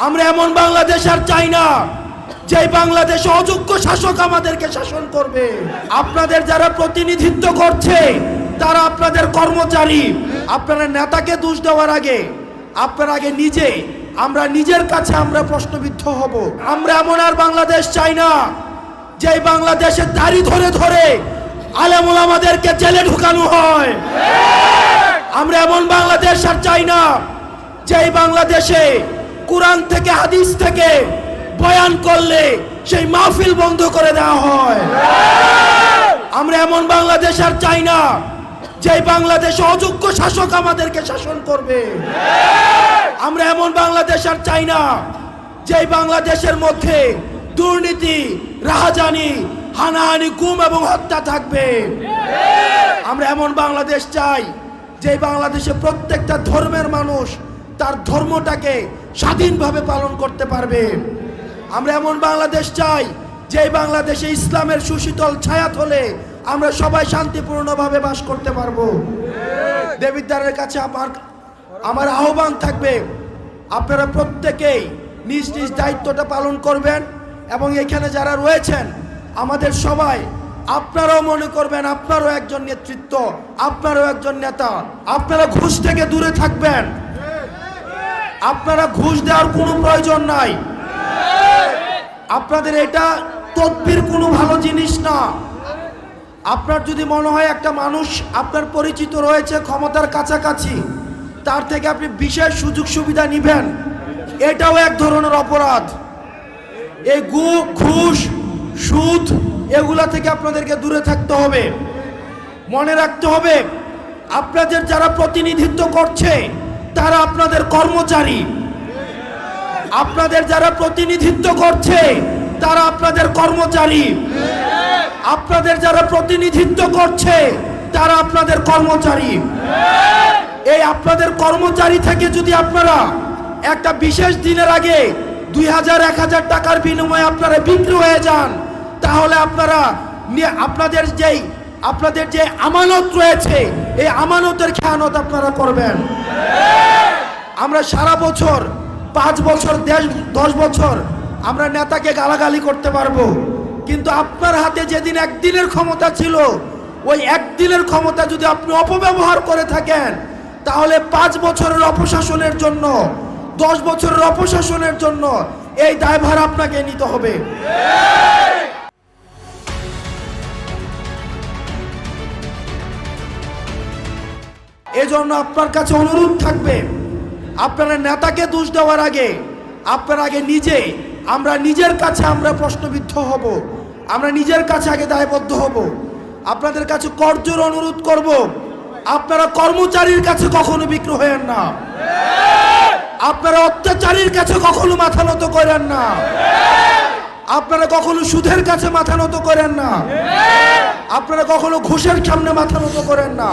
আমরা এমন বাংলাদেশ আর চাই না যে বাংলাদেশে অযোগ্য শাসক আমাদেরকে শাসন করবে। আপনাদের যারা প্রতিনিধিত্ব করছে তারা আপনাদের কর্মচারী। আপনারা নেতাকে দোষ দেওয়ার আগে আপনারা আগে আমরা নিজের কাছে আমরা প্রশ্নবিদ্ধ হব। আমরা এমন আর বাংলাদেশ চাই না যে বাংলাদেশে দাড়ি ধরে ধরে আলেম ওলামাদেরকে জেলে ঢুকানো হয়। আমরা এমন বাংলাদেশ আর চাই না যে বাংলাদেশে কোরআন থেকে হাদিস থেকে বয়ান করলে সেই মাহফিল বন্ধ করে দেওয়া হয়। আমরা এমন বাংলাদেশ আর চাই না যে বাংলাদেশে অযোগ্য শাসক আমাদেরকে শাসন করবে। আমরা এমন বাংলাদেশ আর চাই না যে বাংলাদেশের মধ্যে দুর্নীতি, রাহাজানি, হানাহানি, গুম এবং হত্যা থাকবে। আমরা এমন বাংলাদেশ চাই যে বাংলাদেশে প্রত্যেকটা ধর্মের মানুষ তার ধর্মটাকে স্বাধীনভাবে পালন করতে পারবে। আমরা এমন বাংলাদেশ চাই যে বাংলাদেশে ইসলামের সুশীতল ছায়াতলে আমরা সবাই শান্তিপূর্ণভাবে বাস করতে পারবো। দেবিদ্বারের কাছে আমার আহ্বান থাকবে, আপনারা প্রত্যেকেই নিজ নিজ দায়িত্বটা পালন করবেন এবং এখানে যারা রয়েছেন আমাদের সবাই আপনারাও মনে করবেন আপনারও একজন নেতৃত্ব, আপনারও একজন নেতা। আপনারা ঘুষ থেকে দূরে থাকবেন। আপনারা ঘুষ দেওয়ার কোনো প্রয়োজন নাই। আপনাদের এটা তদবির কোনো ভালো জিনিস না। আপনার যদি মনে হয় একটা মানুষ আপনার পরিচিত রয়েছে ক্ষমতার কাছাকাছি, তার থেকে আপনি বিশেষ সুযোগ সুবিধা নেবেন, এটাও এক ধরনের অপরাধ। এই ঘুষ, সুদ এগুলা থেকে আপনাদেরকে দূরে থাকতে হবে। মনে রাখতে হবে আপনাদের যারা প্রতিনিধিত্ব করছে তারা আপনাদের কর্মচারী। আপনাদের যারা প্রতিনিধিত্ব করছে তারা আপনাদের কর্মচারী। আপনাদের যারা প্রতিনিধিত্ব করছে তারা আপনাদের কর্মচারী। এই আপনাদের কর্মচারী থেকে যদি আপনারা একটা বিশেষ দিনের আগে 2000 1000 টাকার বিনিময়ে আপনারা বিক্রি হয়ে যান, তাহলে আপনাদের যে আমানত রয়েছে এই আমানতের খেয়ানত আপনারা করবেন। আমরা সারা বছর 5 বছর 10 বছর আমরা নেতাকে গালাগালি করতে পারবো, কিন্তু আপনার হাতে যেদিন একদিনের ক্ষমতা ছিল ওই একদিনের ক্ষমতা যদি আপনি অপব্যবহার করে থাকেন, তাহলে 5 বছরের অপশাসনের জন্য 10 বছরের অপশাসনের জন্য এই দায়ভার আপনাকে নিতে হবে। এজন্য আপনার কাছে অনুরোধ থাকবে, আপনারা নেতাকে দোষ দেওয়ার আগে আপনারা আগে আমরা নিজের কাছে আমরা প্রশ্নবিদ্ধ হব। আমরা নিজের কাছে আগে দায়বদ্ধ হব। আপনাদের কাছে করজোর অনুরোধ করব, আপনারা কর্মচারীর কাছে কখনো বিক্রি হয়েন না। আপনারা অত্যাচারীর কাছে কখনো মাথা নত করেন না। আপনারা কখনো সুদের কাছে মাথা নত করেন না। আপনারা কখনো ঘুষের সামনে মাথা নত করেন না।